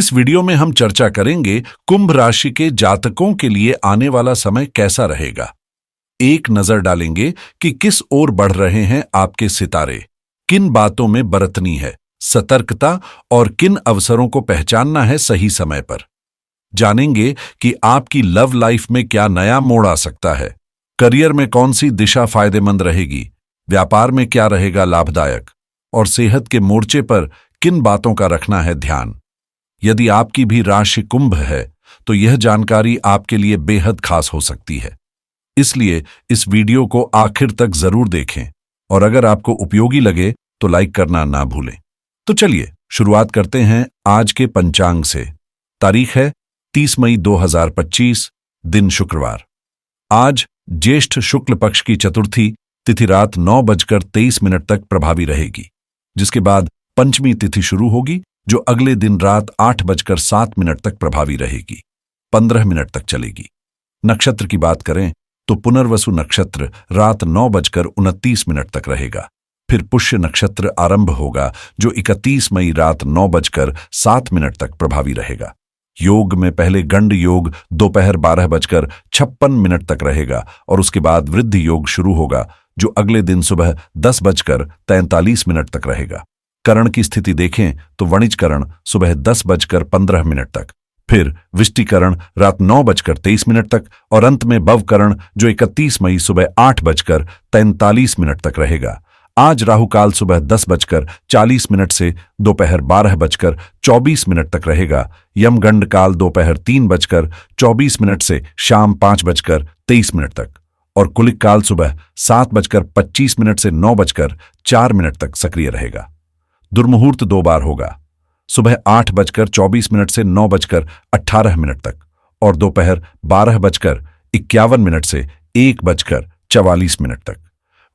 इस वीडियो में हम चर्चा करेंगे कुंभ राशि के जातकों के लिए आने वाला समय कैसा रहेगा। एक नजर डालेंगे कि किस ओर बढ़ रहे हैं आपके सितारे, किन बातों में बरतनी है सतर्कता और किन अवसरों को पहचानना है सही समय पर। जानेंगे कि आपकी लव लाइफ में क्या नया मोड़ आ सकता है, करियर में कौन सी दिशा फायदेमंद रहेगी, व्यापार में क्या रहेगा लाभदायक और सेहत के मोर्चे पर किन बातों का रखना है ध्यान। यदि आपकी भी राशि कुंभ है तो यह जानकारी आपके लिए बेहद खास हो सकती है, इसलिए इस वीडियो को आखिर तक जरूर देखें और अगर आपको उपयोगी लगे तो लाइक करना ना भूलें। तो चलिए शुरुआत करते हैं आज के पंचांग से। तारीख है 30 मई 2025, दिन शुक्रवार। आज ज्येष्ठ शुक्ल पक्ष की चतुर्थी तिथि रात 9:23 तक प्रभावी रहेगी, जिसके बाद पंचमी तिथि शुरू होगी जो अगले दिन रात 8:07 तक प्रभावी रहेगी, 15 मिनट तक चलेगी। नक्षत्र की बात करें तो पुनर्वसु नक्षत्र रात 9:29 तक रहेगा। फिर पुष्य नक्षत्र आरंभ होगा जो 31 मई रात 9:07 तक प्रभावी रहेगा। योग में पहले गंड योग दोपहर 12:56 तक रहेगा और उसके बाद वृद्धि योग शुरू होगा जो अगले दिन सुबह 10:43 तक रहेगा। करण की स्थिति देखें तो वणिजकरण सुबह 10:15 तक, फिर विष्टिकरण रात 9:23 तक और अंत में भवकरण जो 31 मई सुबह 8:43 तक रहेगा। आज राहुकाल सुबह 10:40 से दोपहर 12:24 तक रहेगा। यमगंड काल दोपहर 3:24 से शाम 5:23 तक और कुलिक काल सुबह 7:25 से 9:04 तक सक्रिय रहेगा। दुर्मुहूर्त 2 बार होगा, सुबह 8:24 से 9:18 तक और दोपहर 12:51 से 1:44 तक।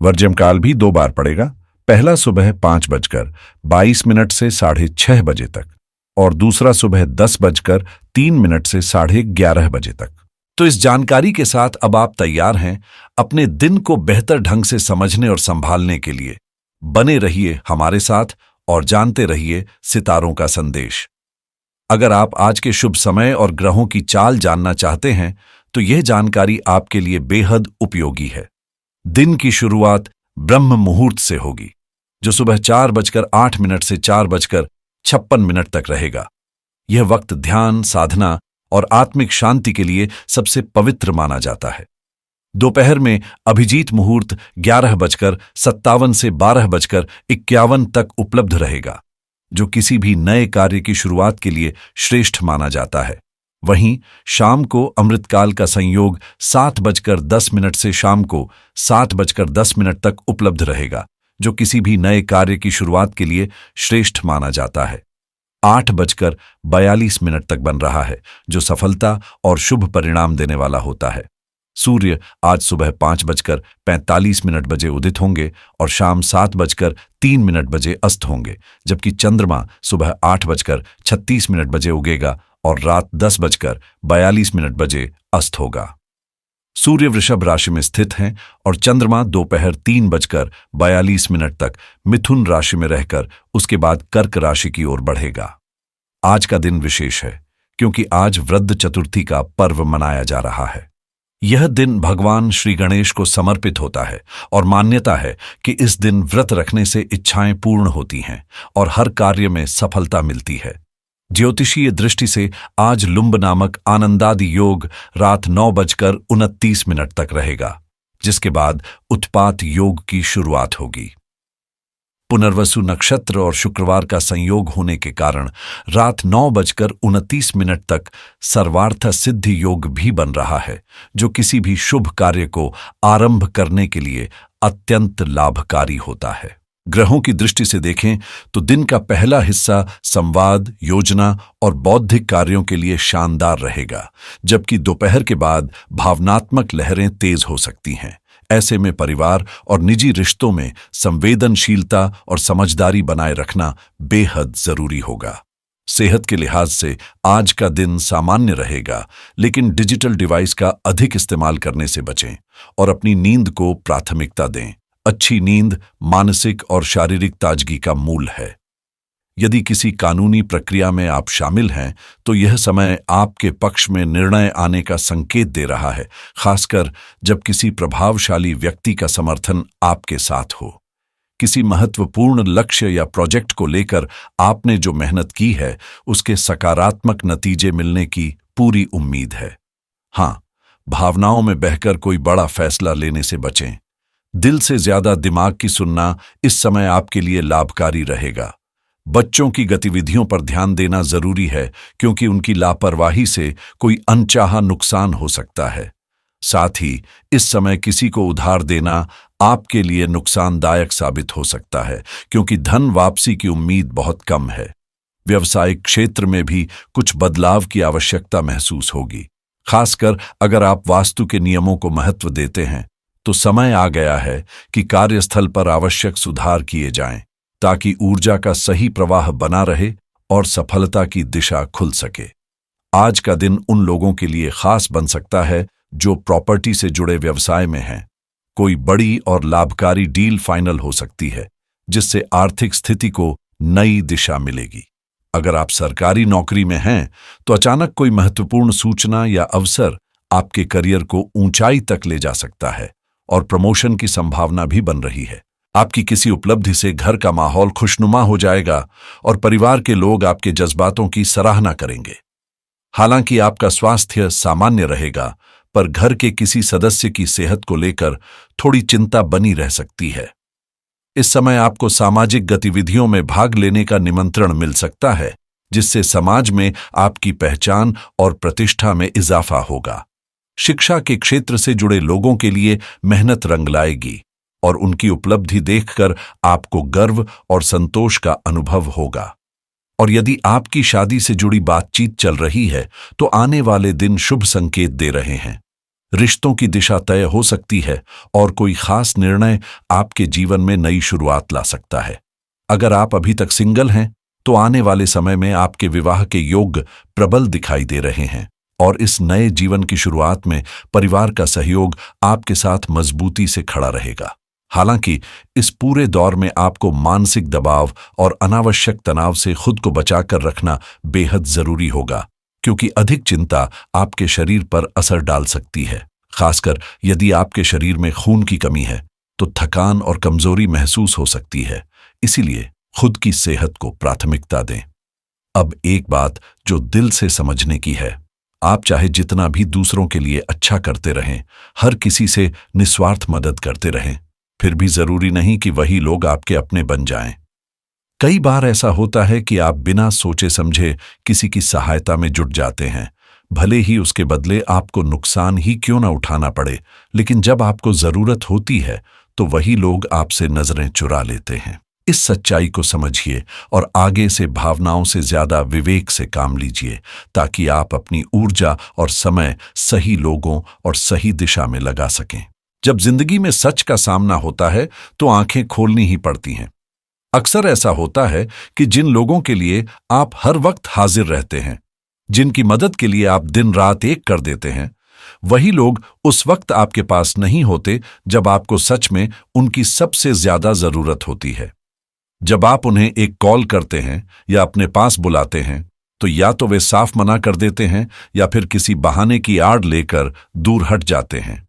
वर्जम काल भी 2 बार पड़ेगा, पहला सुबह 5:22 से 6:30 बजे तक और दूसरा सुबह 10:03 से 11:30 तक। तो इस जानकारी के साथ अब आप तैयार हैं अपने दिन को बेहतर ढंग से समझने और संभालने के लिए। बने रहिए हमारे साथ और जानते रहिए सितारों का संदेश। अगर आप आज के शुभ समय और ग्रहों की चाल जानना चाहते हैं तो यह जानकारी आपके लिए बेहद उपयोगी है। दिन की शुरुआत ब्रह्म मुहूर्त से होगी जो सुबह 4:08 से 4:56 तक रहेगा। यह वक्त ध्यान, साधना और आत्मिक शांति के लिए सबसे पवित्र माना जाता है। दोपहर में अभिजीत मुहूर्त 11:57 से 12:51 तक उपलब्ध रहेगा जो किसी भी नए कार्य की शुरुआत के लिए श्रेष्ठ माना जाता है। वहीं शाम को अमृतकाल का संयोग 7:10 से शाम को 7:10 तक उपलब्ध रहेगा जो किसी भी नए कार्य की शुरुआत के लिए श्रेष्ठ माना जाता है। 8:42 तक बन रहा है जो सफलता और शुभ परिणाम देने वाला होता है। सूर्य आज सुबह 5:45 बजे उदित होंगे और शाम 7:03 बजे अस्त होंगे, जबकि चंद्रमा सुबह 8:36 बजे उगेगा और रात 10:42 बजे अस्त होगा। सूर्य वृषभ राशि में स्थित हैं और चंद्रमा दोपहर 3:42 तक मिथुन राशि में रहकर उसके बाद कर्क राशि की ओर बढ़ेगा। आज का दिन विशेष है क्योंकि आज वृद्ध चतुर्थी का पर्व मनाया जा रहा है। यह दिन भगवान श्री गणेश को समर्पित होता है और मान्यता है कि इस दिन व्रत रखने से इच्छाएं पूर्ण होती हैं और हर कार्य में सफलता मिलती है। ज्योतिषीय दृष्टि से आज लुंब नामक आनंदादि योग रात 9:29 तक रहेगा, जिसके बाद उत्पात योग की शुरुआत होगी। पुनर्वसु नक्षत्र और शुक्रवार का संयोग होने के कारण रात 9:29 तक सर्वार्थ सिद्धि योग भी बन रहा है जो किसी भी शुभ कार्य को आरंभ करने के लिए अत्यंत लाभकारी होता है। ग्रहों की दृष्टि से देखें तो दिन का पहला हिस्सा संवाद, योजना और बौद्धिक कार्यों के लिए शानदार रहेगा, जबकि दोपहर के बाद भावनात्मक लहरें तेज हो सकती हैं। ऐसे में परिवार और निजी रिश्तों में संवेदनशीलता और समझदारी बनाए रखना बेहद जरूरी होगा। सेहत के लिहाज से आज का दिन सामान्य रहेगा, लेकिन डिजिटल डिवाइस का अधिक इस्तेमाल करने से बचें और अपनी नींद को प्राथमिकता दें। अच्छी नींद मानसिक और शारीरिक ताजगी का मूल है। यदि किसी कानूनी प्रक्रिया में आप शामिल हैं तो यह समय आपके पक्ष में निर्णय आने का संकेत दे रहा है, खासकर जब किसी प्रभावशाली व्यक्ति का समर्थन आपके साथ हो। किसी महत्वपूर्ण लक्ष्य या प्रोजेक्ट को लेकर आपने जो मेहनत की है उसके सकारात्मक नतीजे मिलने की पूरी उम्मीद है। हाँ, भावनाओं में बहकर कोई बड़ा फैसला लेने से बचें। दिल से ज्यादा दिमाग की सुनना इस समय आपके लिए लाभकारी रहेगा। बच्चों की गतिविधियों पर ध्यान देना जरूरी है क्योंकि उनकी लापरवाही से कोई अनचाहा नुकसान हो सकता है। साथ ही इस समय किसी को उधार देना आपके लिए नुकसानदायक साबित हो सकता है क्योंकि धन वापसी की उम्मीद बहुत कम है। व्यवसायिक क्षेत्र में भी कुछ बदलाव की आवश्यकता महसूस होगी, खासकर अगर आप वास्तु के नियमों को महत्व देते हैं तो समय आ गया है कि कार्यस्थल पर आवश्यक सुधार किए जाएं ताकि ऊर्जा का सही प्रवाह बना रहे और सफलता की दिशा खुल सके। आज का दिन उन लोगों के लिए खास बन सकता है जो प्रॉपर्टी से जुड़े व्यवसाय में हैं। कोई बड़ी और लाभकारी डील फाइनल हो सकती है जिससे आर्थिक स्थिति को नई दिशा मिलेगी। अगर आप सरकारी नौकरी में हैं तो अचानक कोई महत्वपूर्ण सूचना या अवसर आपके करियर को ऊंचाई तक ले जा सकता है और प्रमोशन की संभावना भी बन रही है। आपकी किसी उपलब्धि से घर का माहौल खुशनुमा हो जाएगा और परिवार के लोग आपके जज्बातों की सराहना करेंगे। हालांकि आपका स्वास्थ्य सामान्य रहेगा, पर घर के किसी सदस्य की सेहत को लेकर थोड़ी चिंता बनी रह सकती है। इस समय आपको सामाजिक गतिविधियों में भाग लेने का निमंत्रण मिल सकता है, जिससे समाज में आपकी पहचान और प्रतिष्ठा में इजाफा होगा। शिक्षा के क्षेत्र से जुड़े लोगों के लिए मेहनत रंग लाएगी और उनकी उपलब्धि देखकर आपको गर्व और संतोष का अनुभव होगा। और यदि आपकी शादी से जुड़ी बातचीत चल रही है तो आने वाले दिन शुभ संकेत दे रहे हैं। रिश्तों की दिशा तय हो सकती है और कोई खास निर्णय आपके जीवन में नई शुरुआत ला सकता है। अगर आप अभी तक सिंगल हैं तो आने वाले समय में आपके विवाह के योग प्रबल दिखाई दे रहे हैं और इस नए जीवन की शुरुआत में परिवार का सहयोग आपके साथ मजबूती से खड़ा रहेगा। हालांकि इस पूरे दौर में आपको मानसिक दबाव और अनावश्यक तनाव से खुद को बचाकर रखना बेहद जरूरी होगा, क्योंकि अधिक चिंता आपके शरीर पर असर डाल सकती है। खासकर यदि आपके शरीर में खून की कमी है तो थकान और कमजोरी महसूस हो सकती है। इसीलिए खुद की सेहत को प्राथमिकता दें। अब एक बात जो दिल से समझने की है, आप चाहे जितना भी दूसरों के लिए अच्छा करते रहें, हर किसी से निस्वार्थ मदद करते रहें, फिर भी जरूरी नहीं कि वही लोग आपके अपने बन जाएं। कई बार ऐसा होता है कि आप बिना सोचे समझे किसी की सहायता में जुट जाते हैं, भले ही उसके बदले आपको नुकसान ही क्यों न उठाना पड़े, लेकिन जब आपको जरूरत होती है तो वही लोग आपसे नजरें चुरा लेते हैं। इस सच्चाई को समझिए और आगे से भावनाओं से ज्यादा विवेक से काम लीजिए ताकि आप अपनी ऊर्जा और समय सही लोगों और सही दिशा में लगा सकें। जब जिंदगी में सच का सामना होता है तो आंखें खोलनी ही पड़ती हैं। अक्सर ऐसा होता है कि जिन लोगों के लिए आप हर वक्त हाजिर रहते हैं, जिनकी मदद के लिए आप दिन रात एक कर देते हैं, वही लोग उस वक्त आपके पास नहीं होते जब आपको सच में उनकी सबसे ज्यादा जरूरत होती है। जब आप उन्हें एक कॉल करते हैं या अपने पास बुलाते हैं तो या तो वे साफ मना कर देते हैं या फिर किसी बहाने की आड़ लेकर दूर हट जाते हैं।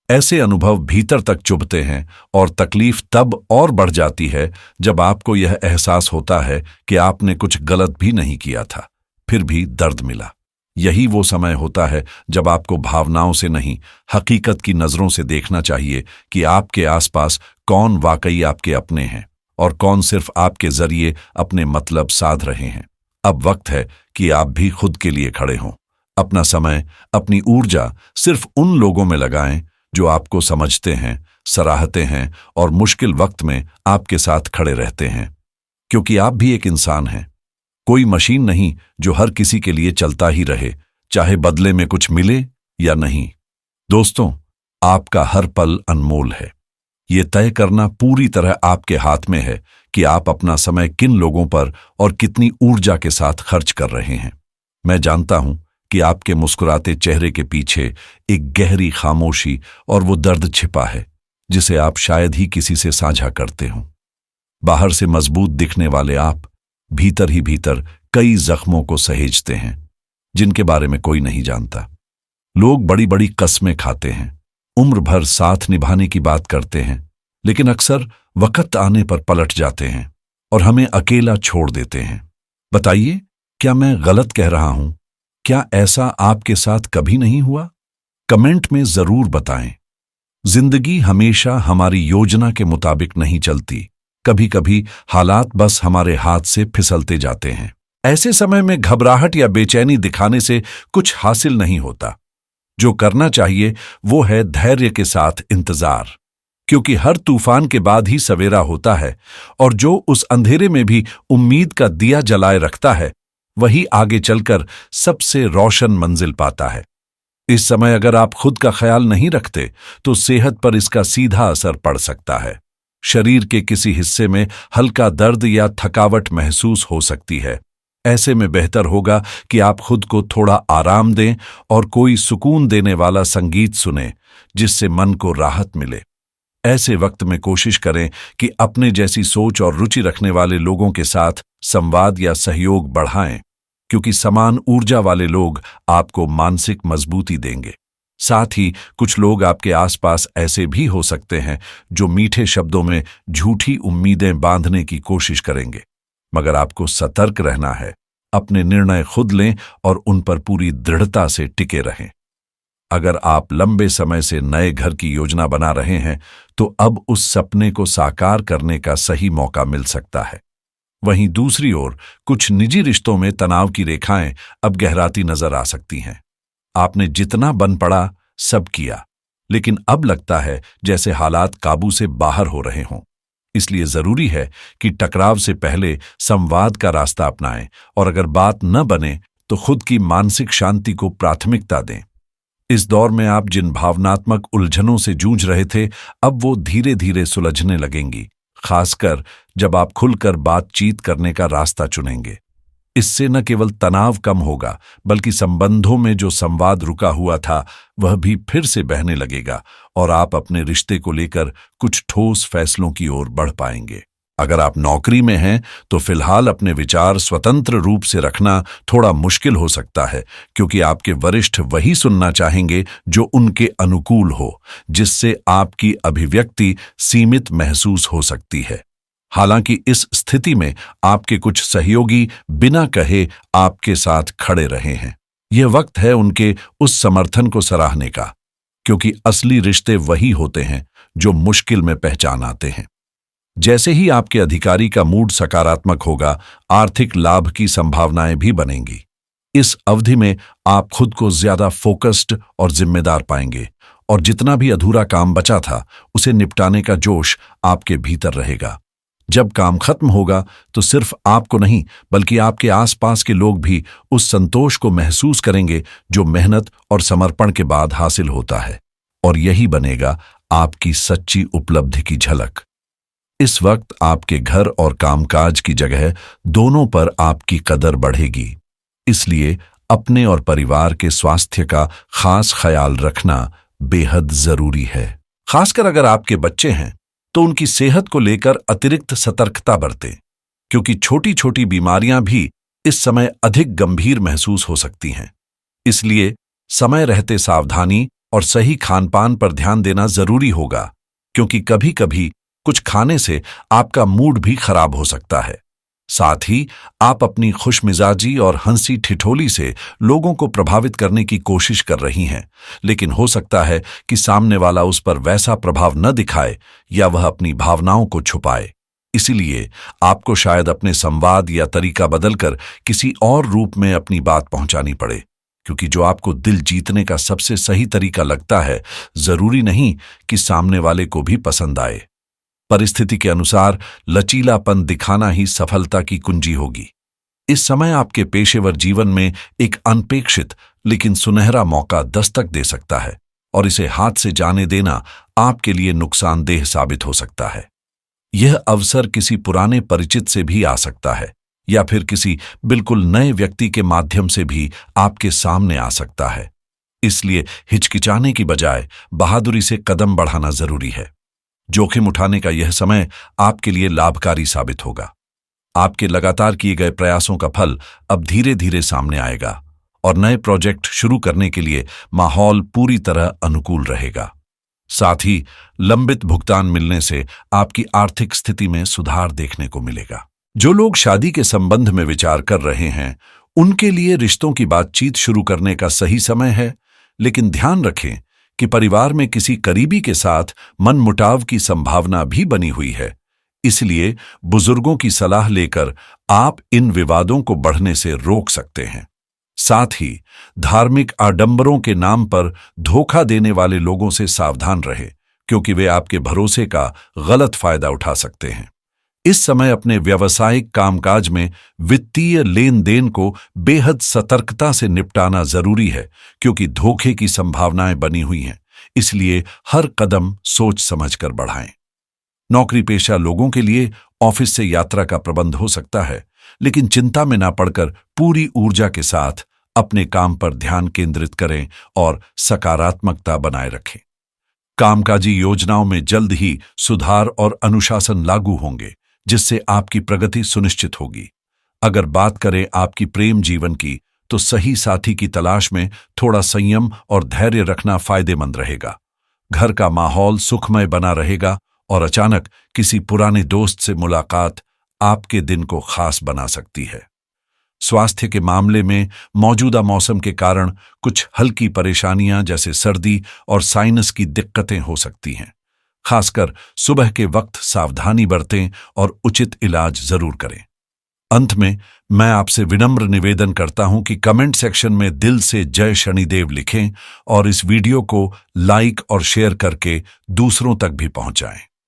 ऐसे अनुभव भीतर तक चुभते हैं और तकलीफ तब और बढ़ जाती है जब आपको यह एहसास होता है कि आपने कुछ गलत भी नहीं किया था, फिर भी दर्द मिला। यही वो समय होता है जब आपको भावनाओं से नहीं, हकीकत की नजरों से देखना चाहिए कि आपके आसपास कौन वाकई आपके अपने हैं और कौन सिर्फ आपके जरिए अपने मतलब साध रहे हैं। अब वक्त है कि आप भी खुद के लिए खड़े हों। अपना समय, अपनी ऊर्जा सिर्फ उन लोगों में लगाएं जो आपको समझते हैं, सराहते हैं और मुश्किल वक्त में आपके साथ खड़े रहते हैं, क्योंकि आप भी एक इंसान हैं, कोई मशीन नहीं जो हर किसी के लिए चलता ही रहे, चाहे बदले में कुछ मिले या नहीं। दोस्तों, आपका हर पल अनमोल है। ये तय करना पूरी तरह आपके हाथ में है कि आप अपना समय किन लोगों पर और कितनी ऊर्जा के साथ खर्च कर रहे हैं। मैं जानता हूं कि आपके मुस्कुराते चेहरे के पीछे एक गहरी खामोशी और वो दर्द छिपा है जिसे आप शायद ही किसी से साझा करते हों। बाहर से मजबूत दिखने वाले आप भीतर ही भीतर कई जख्मों को सहेजते हैं जिनके बारे में कोई नहीं जानता। लोग बड़ी बड़ी कस्में खाते हैं, उम्र भर साथ निभाने की बात करते हैं, लेकिन अक्सर वक्त आने पर पलट जाते हैं और हमें अकेला छोड़ देते हैं। बताइए, क्या मैं गलत कह रहा हूं? क्या ऐसा आपके साथ कभी नहीं हुआ? कमेंट में जरूर बताएं। जिंदगी हमेशा हमारी योजना के मुताबिक नहीं चलती। कभी कभी हालात बस हमारे हाथ से फिसलते जाते हैं। ऐसे समय में घबराहट या बेचैनी दिखाने से कुछ हासिल नहीं होता। जो करना चाहिए वो है धैर्य के साथ इंतजार, क्योंकि हर तूफान के बाद ही सवेरा होता है और जो उस अंधेरे में भी उम्मीद का दिया जलाए रखता है वही आगे चलकर सबसे रोशन मंजिल पाता है। इस समय अगर आप खुद का ख्याल नहीं रखते तो सेहत पर इसका सीधा असर पड़ सकता है। शरीर के किसी हिस्से में हल्का दर्द या थकावट महसूस हो सकती है। ऐसे में बेहतर होगा कि आप खुद को थोड़ा आराम दें और कोई सुकून देने वाला संगीत सुनें जिससे मन को राहत मिले। ऐसे वक्त में कोशिश करें कि अपने जैसी सोच और रुचि रखने वाले लोगों के साथ संवाद या सहयोग बढ़ाएं, क्योंकि समान ऊर्जा वाले लोग आपको मानसिक मजबूती देंगे। साथ ही कुछ लोग आपके आसपास ऐसे भी हो सकते हैं जो मीठे शब्दों में झूठी उम्मीदें बांधने की कोशिश करेंगे, मगर आपको सतर्क रहना है। अपने निर्णय खुद लें और उन पर पूरी दृढ़ता से टिके रहें। अगर आप लंबे समय से नए घर की योजना बना रहे हैं तो अब उस सपने को साकार करने का सही मौका मिल सकता है। वहीं दूसरी ओर कुछ निजी रिश्तों में तनाव की रेखाएं अब गहराती नजर आ सकती हैं। आपने जितना बन पड़ा सब किया, लेकिन अब लगता है जैसे हालात काबू से बाहर हो रहे हों। इसलिए जरूरी है कि टकराव से पहले संवाद का रास्ता अपनाएं और अगर बात न बने तो खुद की मानसिक शांति को प्राथमिकता दें। इस दौर में आप जिन भावनात्मक उलझनों से जूझ रहे थे अब वो धीरे धीरे सुलझने लगेंगी, खासकर जब आप खुलकर बातचीत करने का रास्ता चुनेंगे। इससे न केवल तनाव कम होगा बल्कि संबंधों में जो संवाद रुका हुआ था वह भी फिर से बहने लगेगा और आप अपने रिश्ते को लेकर कुछ ठोस फैसलों की ओर बढ़ पाएंगे। अगर आप नौकरी में हैं तो फिलहाल अपने विचार स्वतंत्र रूप से रखना थोड़ा मुश्किल हो सकता है, क्योंकि आपके वरिष्ठ वही सुनना चाहेंगे जो उनके अनुकूल हो, जिससे आपकी अभिव्यक्ति सीमित महसूस हो सकती है। हालांकि इस स्थिति में आपके कुछ सहयोगी बिना कहे आपके साथ खड़े रहे हैं। यह वक्त है उनके उस समर्थन को सराहने का, क्योंकि असली रिश्ते वही होते हैं जो मुश्किल में पहचान आते हैं। जैसे ही आपके अधिकारी का मूड सकारात्मक होगा, आर्थिक लाभ की संभावनाएं भी बनेंगी। इस अवधि में आप खुद को ज्यादा फोकस्ड और जिम्मेदार पाएंगे और जितना भी अधूरा काम बचा था उसे निपटाने का जोश आपके भीतर रहेगा। जब काम खत्म होगा तो सिर्फ आपको नहीं बल्कि आपके आसपास के लोग भी उस संतोष को महसूस करेंगे जो मेहनत और समर्पण के बाद हासिल होता है, और यही बनेगा आपकी सच्ची उपलब्धि की झलक। इस वक्त आपके घर और कामकाज की जगह दोनों पर आपकी कदर बढ़ेगी। इसलिए अपने और परिवार के स्वास्थ्य का खास ख्याल रखना बेहद जरूरी है। खासकर अगर आपके बच्चे हैं तो उनकी सेहत को लेकर अतिरिक्त सतर्कता बरतें, क्योंकि छोटी छोटी बीमारियां भी इस समय अधिक गंभीर महसूस हो सकती हैं। इसलिए समय रहते सावधानी और सही खानपान पर ध्यान देना जरूरी होगा, क्योंकि कभी कभी कुछ खाने से आपका मूड भी खराब हो सकता है। साथ ही आप अपनी खुशमिजाजी और हंसी ठिठोली से लोगों को प्रभावित करने की कोशिश कर रही हैं, लेकिन हो सकता है कि सामने वाला उस पर वैसा प्रभाव न दिखाए या वह अपनी भावनाओं को छुपाए। इसीलिए आपको शायद अपने संवाद या तरीका बदलकर किसी और रूप में अपनी बात पहुंचानी पड़े, क्योंकि जो आपको दिल जीतने का सबसे सही तरीका लगता है जरूरी नहीं कि सामने वाले को भी पसंद आए। परिस्थिति के अनुसार लचीलापन दिखाना ही सफलता की कुंजी होगी। इस समय आपके पेशेवर जीवन में एक अनपेक्षित लेकिन सुनहरा मौका दस्तक दे सकता है और इसे हाथ से जाने देना आपके लिए नुकसानदेह साबित हो सकता है। यह अवसर किसी पुराने परिचित से भी आ सकता है या फिर किसी बिल्कुल नए व्यक्ति के माध्यम से भी आपके सामने आ सकता है। इसलिए हिचकिचाने की बजाय बहादुरी से कदम बढ़ाना जरूरी है। जोखिम उठाने का यह समय आपके लिए लाभकारी साबित होगा। आपके लगातार किए गए प्रयासों का फल अब धीरे धीरे सामने आएगा और नए प्रोजेक्ट शुरू करने के लिए माहौल पूरी तरह अनुकूल रहेगा। साथ ही लंबित भुगतान मिलने से आपकी आर्थिक स्थिति में सुधार देखने को मिलेगा। जो लोग शादी के संबंध में विचार कर रहे हैं, उनके लिए रिश्तों की बातचीत शुरू करने का सही समय है, लेकिन ध्यान रखें कि परिवार में किसी करीबी के साथ मनमुटाव की संभावना भी बनी हुई है। इसलिए बुजुर्गों की सलाह लेकर आप इन विवादों को बढ़ने से रोक सकते हैं। साथ ही धार्मिक आडंबरों के नाम पर धोखा देने वाले लोगों से सावधान रहें, क्योंकि वे आपके भरोसे का गलत फायदा उठा सकते हैं। इस समय अपने व्यावसायिक कामकाज में वित्तीय लेन देन को बेहद सतर्कता से निपटाना जरूरी है, क्योंकि धोखे की संभावनाएं बनी हुई हैं। इसलिए हर कदम सोच समझकर बढ़ाएं। नौकरी पेशा लोगों के लिए ऑफिस से यात्रा का प्रबंध हो सकता है, लेकिन चिंता में ना पड़कर पूरी ऊर्जा के साथ अपने काम पर ध्यान केंद्रित करें और सकारात्मकता बनाए रखें। कामकाजी योजनाओं में जल्द ही सुधार और अनुशासन लागू होंगे, जिससे आपकी प्रगति सुनिश्चित होगी। अगर बात करें आपकी प्रेम जीवन की, तो सही साथी की तलाश में थोड़ा संयम और धैर्य रखना फायदेमंद रहेगा। घर का माहौल सुखमय बना रहेगा और अचानक किसी पुराने दोस्त से मुलाकात आपके दिन को खास बना सकती है। स्वास्थ्य के मामले में मौजूदा मौसम के कारण कुछ हल्की परेशानियां जैसे सर्दी और साइनस की दिक्कतें हो सकती हैं। खासकर सुबह के वक्त सावधानी बरतें और उचित इलाज जरूर करें। अंत में मैं आपसे विनम्र निवेदन करता हूं कि कमेंट सेक्शन में दिल से जय शनिदेव लिखें और इस वीडियो को लाइक और शेयर करके दूसरों तक भी पहुंचाएं।